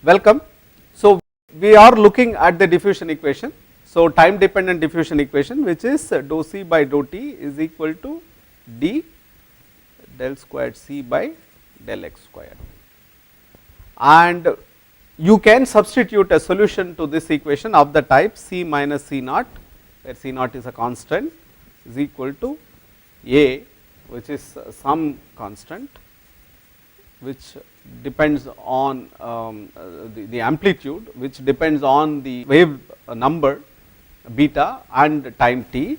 Welcome. So, we are looking at the diffusion equation. So, time dependent diffusion equation, which is dou C by dou T is equal to d del squared C by del x squared. And you can substitute a solution to this equation of the type C minus C naught, where C naught is a constant, is equal to A, which is some constant, which depends on the amplitude, which depends on the wave number beta and time t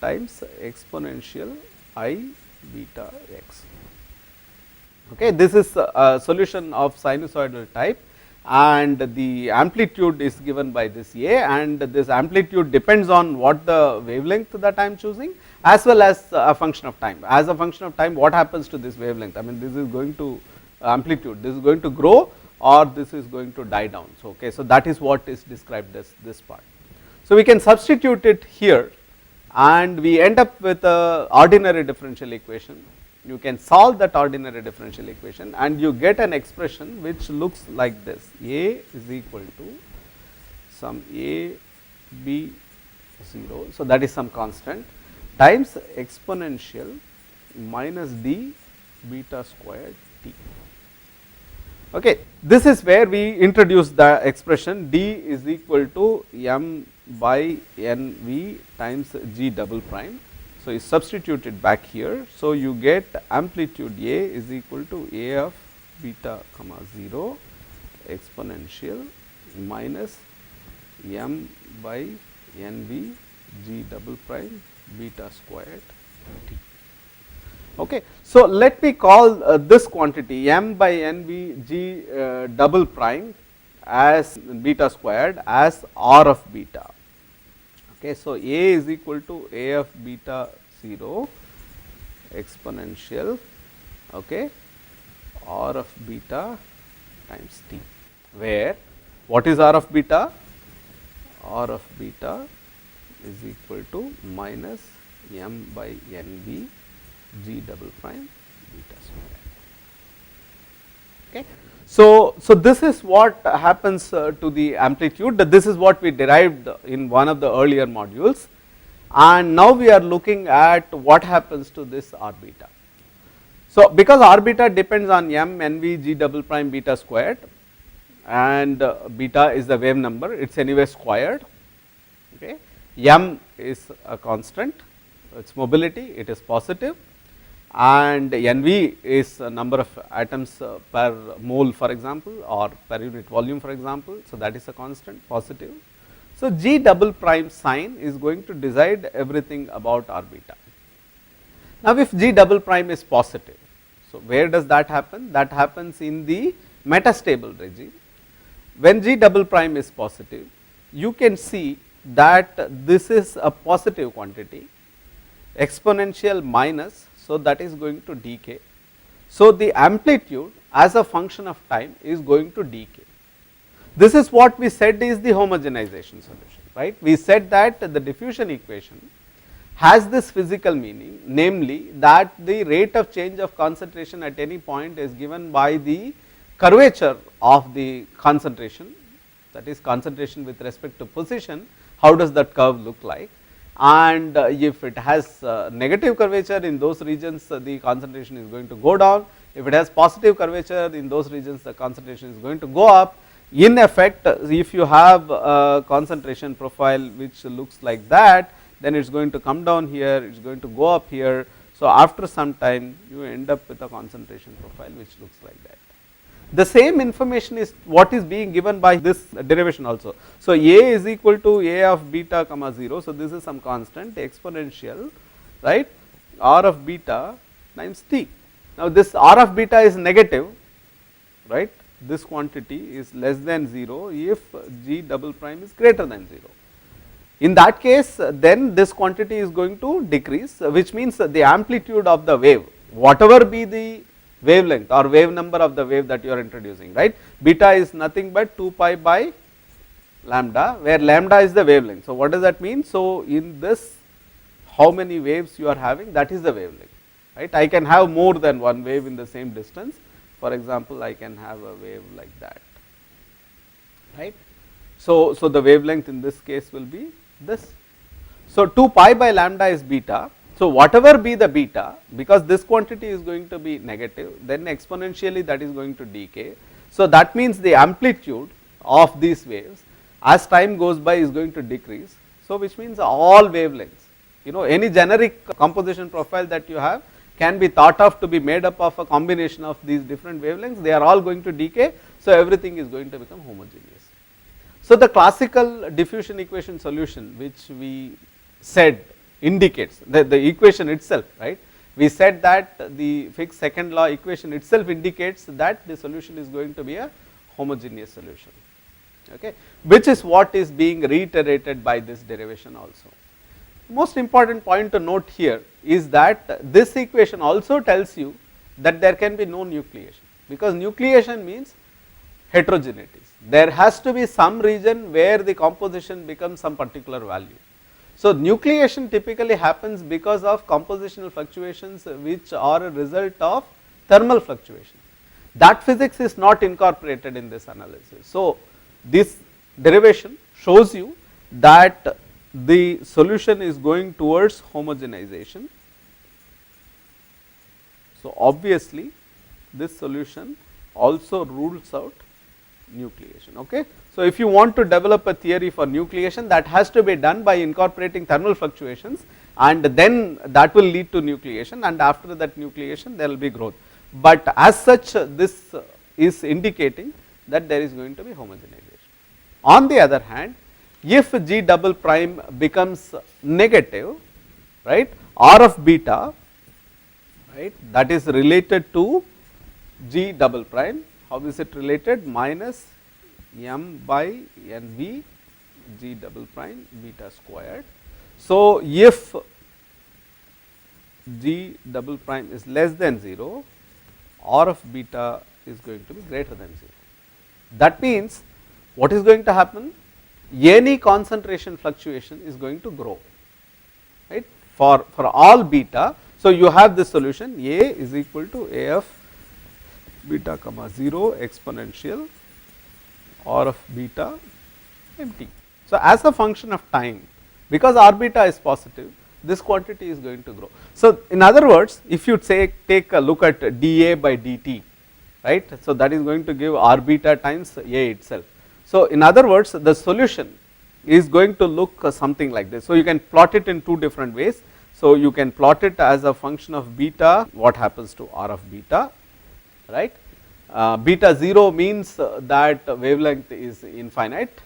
times exponential I beta x. Okay, this is a solution of sinusoidal type, and the amplitude is given by this A, and this amplitude depends on what the wavelength that I am choosing, as well as a function of time. As a function of time, what happens to this wavelength? I mean, this is going to amplitude, this is going to grow or this is going to die down. So, okay, so that is what is described as this part. So, we can substitute it here and we end up with a ordinary differential equation. You can solve that ordinary differential equation and you get an expression which looks like this: A is equal to some A B 0, so that is some constant, times exponential minus d beta squared t. Okay, this is where we introduce the expression d is equal to m by n v times g double prime. So, you substitute it back here. So, you get amplitude A is equal to A of beta comma 0 exponential minus m by n v g double prime beta squared t. Okay. So, let me call this quantity m by n v g double prime as beta squared as r of beta. Okay, so, A is equal to A of beta 0 exponential, okay, r of beta times t, where what is r of beta? R of beta is equal to minus m by n v g double prime beta squared. Okay. So, this is what happens to the amplitude. This is what we derived in one of the earlier modules, and now we are looking at what happens to this r beta. So, because r beta depends on m n v g double prime beta squared, and beta is the wave number, it is anyway squared. Okay. M is a constant, its mobility, it is positive, and NV is a number of atoms per mole, for example, or per unit volume, for example. So, that is a constant, positive. So, G double prime sign is going to decide everything about r beta. Now, if G double prime is positive, so where does that happen? That happens in the metastable regime. When G double prime is positive, you can see that this is a positive quantity, exponential minus. So, that is going to decay. So, the amplitude as a function of time is going to decay. This is what we said is the homogenization solution, right. We said that the diffusion equation has this physical meaning, namely that the rate of change of concentration at any point is given by the curvature of the concentration, that is concentration with respect to position. How does that curve look like? And if it has negative curvature in those regions, the concentration is going to go down. If it has positive curvature in those regions, the concentration is going to go up. In effect, if you have a concentration profile which looks like that, then it is going to come down here, it is going to go up here. So, after some time you end up with a concentration profile which looks like that. The same information is what is being given by this derivation also. So, A is equal to A of beta comma 0. So, this is some constant exponential, right, r of beta times t. Now, this r of beta is negative, right, this quantity is less than 0 if G double prime is greater than 0. In that case, then this quantity is going to decrease, which means the amplitude of the wave, whatever be the wavelength or wave number of the wave that you are introducing, right. Beta is nothing but 2 pi by lambda, where lambda is the wavelength. So, what does that mean? So, in this, how many waves you are having, that is the wavelength, right. I can have more than one wave in the same distance. For example, I can have a wave like that, right. So the wavelength in this case will be this. So 2 pi by lambda is beta. So whatever be the beta, because this quantity is going to be negative, then exponentially that is going to decay. So that means the amplitude of these waves as time goes by is going to decrease. So which means all wavelengths, any generic composition profile that you have can be thought of to be made up of a combination of these different wavelengths, they are all going to decay, so everything is going to become homogeneous. So the classical diffusion equation solution, which we said indicates the equation itself, right. We said that the Fick's second law equation itself indicates that the solution is going to be a homogeneous solution, okay, which is what is being reiterated by this derivation also. Most important point to note here is that this equation also tells you that there can be no nucleation, because nucleation means heterogeneities. There has to be some region where the composition becomes some particular value. So nucleation typically happens because of compositional fluctuations which are a result of thermal fluctuations. That physics is not incorporated in this analysis. So this derivation shows you that the solution is going towards homogenization. So obviously this solution also rules out nucleation, okay. So if you want to develop a theory for nucleation, that has to be done by incorporating thermal fluctuations, and then that will lead to nucleation, and after that nucleation there will be growth. But as such, this is indicating that there is going to be homogenization. On the other hand, if G double prime becomes negative, right, R of beta, right, that is related to G double prime. How is it related? Minus m by nv G double prime beta squared. So if G double prime is less than 0, R of beta is going to be greater than 0. That means what is going to happen? Any concentration fluctuation is going to grow, right, for all beta. So you have this solution A is equal to AF beta comma 0 exponential R of beta mt. So as a function of time, because R beta is positive, this quantity is going to grow. So in other words, if you take a look at dA by dt, right, so that is going to give R beta times A itself. So in other words, the solution is going to look something like this. So you can plot it in two different ways. So you can plot it as a function of beta, what happens to R of beta, right. Beta 0 means that wavelength is infinite,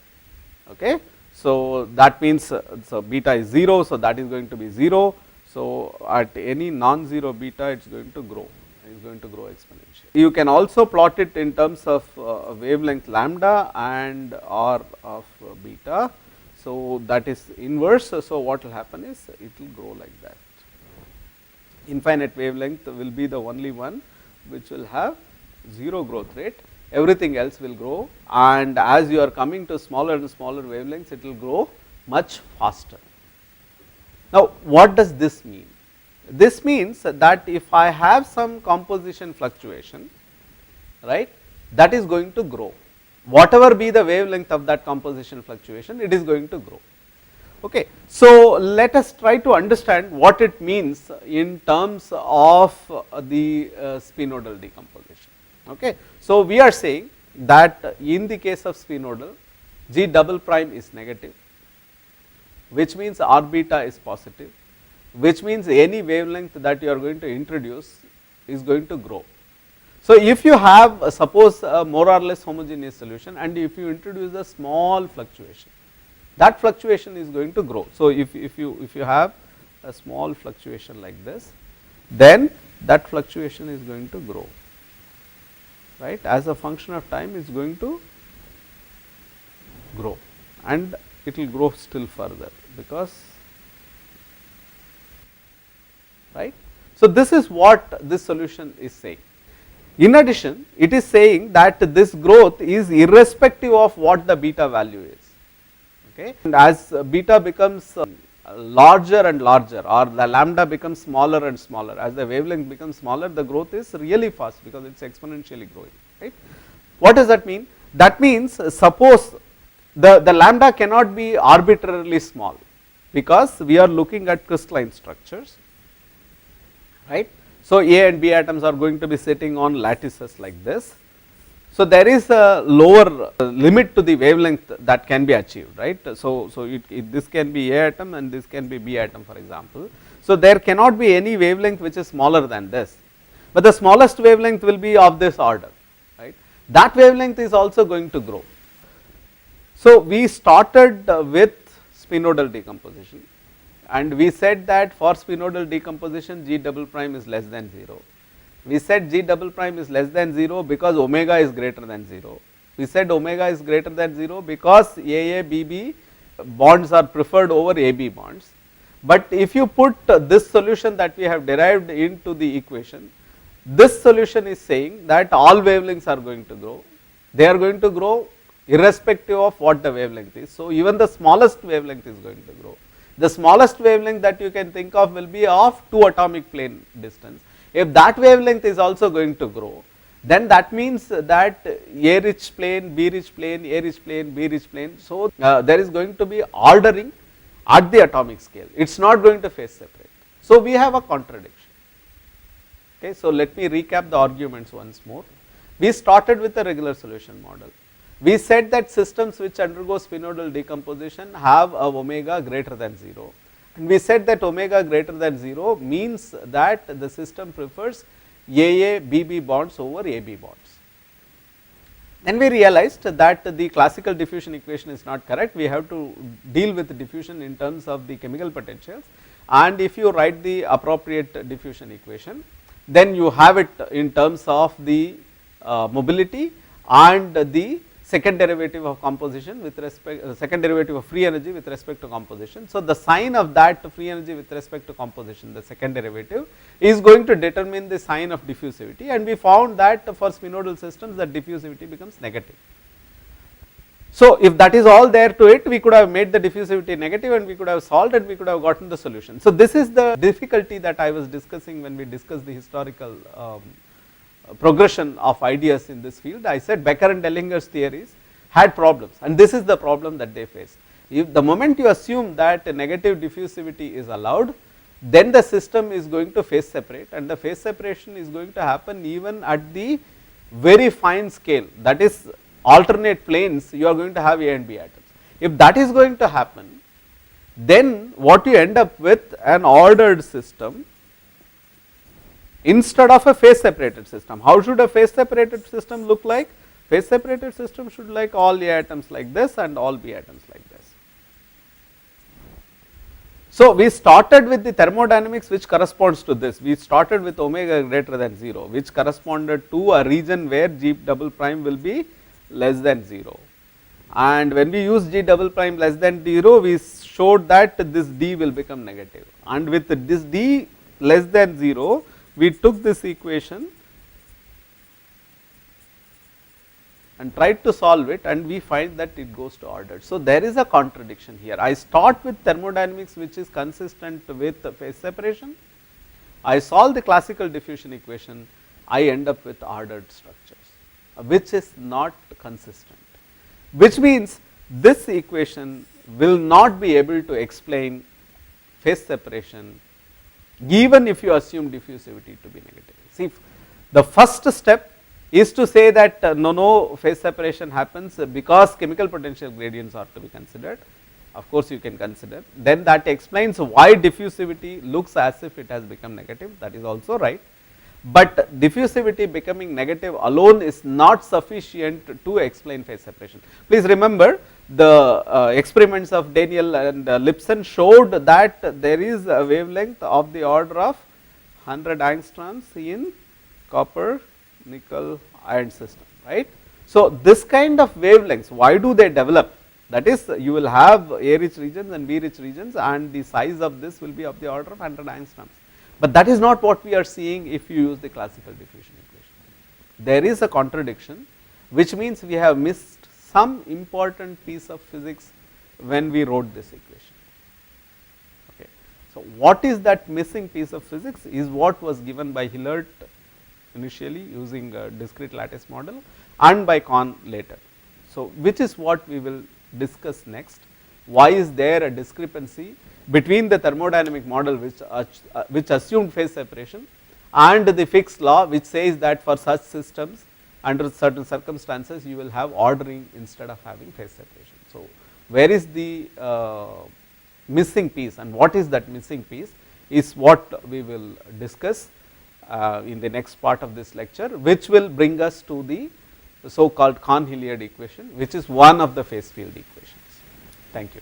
okay. So that means, so beta is 0, so that is going to be 0. So at any non-zero beta, it is going to grow, exponentially. You can also plot it in terms of wavelength lambda and R of beta. So that is inverse. So what will happen is it will grow like that. Infinite wavelength will be the only one which will have 0 growth rate, everything else will grow, and as you are coming to smaller and smaller wavelengths, it will grow much faster. Now what does this mean? This means that if I have some composition fluctuation, right, that is going to grow. Whatever be the wavelength of that composition fluctuation, it is going to grow. Okay. So let us try to understand what it means in terms of the spinodal decomposition. Okay. So we are saying that in the case of spinodal, G double prime is negative, which means R beta is positive, which means any wavelength that you are going to introduce is going to grow. So if you have suppose a more or less homogeneous solution, and if you introduce a small fluctuation, that fluctuation is going to grow. So if you have a small fluctuation like this, then that fluctuation is going to grow, right, as a function of time is going to grow, and it will grow still further, because, right. So this is what this solution is saying. In addition, it is saying that this growth is irrespective of what the beta value is, okay. And as beta becomes larger and larger, or the lambda becomes smaller and smaller, as the wavelength becomes smaller, the growth is really fast because it is exponentially growing, right. What does that mean? That means suppose the lambda cannot be arbitrarily small, because we are looking at crystalline structures, right. So, A and B atoms are going to be sitting on lattices like this. So, there is a lower limit to the wavelength that can be achieved, right. So, this can be A atom and this can be B atom, for example. So, there cannot be any wavelength which is smaller than this, but the smallest wavelength will be of this order, right. That wavelength is also going to grow. So, we started with spinodal decomposition, and we said that for spinodal decomposition G double prime is less than 0. We said G double prime is less than 0 because omega is greater than 0. We said omega is greater than 0 because AA, BB bonds are preferred over AB bonds. But if you put this solution that we have derived into the equation, this solution is saying that all wavelengths are going to grow. They are going to grow irrespective of what the wavelength is. So, even the smallest wavelength is going to grow. The smallest wavelength that you can think of will be of 2 atomic plane distance. If that wavelength is also going to grow, then that means that A rich plane, B rich plane, A rich plane, B rich plane. So, there is going to be ordering at the atomic scale, it is not going to phase separate. So, we have a contradiction. Okay, so, let me recap the arguments once more. We started with a regular solution model. We said that systems which undergo spinodal decomposition have a omega greater than 0. And we said that omega greater than 0 means that the system prefers AA BB bonds over AB bonds. Then we realized that the classical diffusion equation is not correct. We have to deal with diffusion in terms of the chemical potentials, and if you write the appropriate diffusion equation, then you have it in terms of the mobility and the second derivative of composition with respect second derivative of free energy with respect to composition. So, the sign of that free energy with respect to composition, the second derivative, is going to determine the sign of diffusivity, and we found that for spinodal systems that diffusivity becomes negative. So, if that is all there to it, we could have made the diffusivity negative and we could have solved and we could have gotten the solution. So, this is the difficulty that I was discussing when we discussed the historical progression of ideas in this field. I said Becker and Dellinger's theories had problems, and this is the problem that they face. If the moment you assume that a negative diffusivity is allowed, then the system is going to phase separate, and the phase separation is going to happen even at the very fine scale, that is alternate planes, you are going to have A and B atoms. If that is going to happen, then what you end up with an ordered system instead of a phase separated system. How should a phase separated system look like? Phase separated system should like all A atoms like this and all B atoms like this. So, we started with the thermodynamics which corresponds to this. We started with omega greater than 0, which corresponded to a region where G double prime will be less than 0. And when we use G double prime less than 0, we showed that this D will become negative. And with this D less than 0, we took this equation and tried to solve it, and we find that it goes to ordered. So, there is a contradiction here. I start with thermodynamics which is consistent with phase separation. I solve the classical diffusion equation, I end up with ordered structures, which is not consistent, which means this equation will not be able to explain phase separation even if you assume diffusivity to be negative. See, the first step is to say that no phase separation happens because chemical potential gradients are to be considered. Of course, you can consider, then that explains why diffusivity looks as if it has become negative, that is also right. But diffusivity becoming negative alone is not sufficient to explain phase separation. Please remember, the experiments of Daniel and Lipson showed that there is a wavelength of the order of 100 angstroms in copper nickel iron system, right. So, this kind of wavelengths, why do they develop? That is, you will have A rich regions and B rich regions, and the size of this will be of the order of 100 angstroms. But that is not what we are seeing if you use the classical diffusion equation. There is a contradiction, which means we have missed some important piece of physics when we wrote this equation. Okay. So, what is that missing piece of physics is what was given by Hillert initially using a discrete lattice model and by Kohn later. So, which is what we will discuss next. Why is there a discrepancy between the thermodynamic model which assumed phase separation and the fixed law which says that for such systems under certain circumstances you will have ordering instead of having phase separation. So, where is the missing piece and what is that missing piece is what we will discuss in the next part of this lecture, which will bring us to the so called Cahn-Hilliard equation, which is one of the phase field equations. Thank you.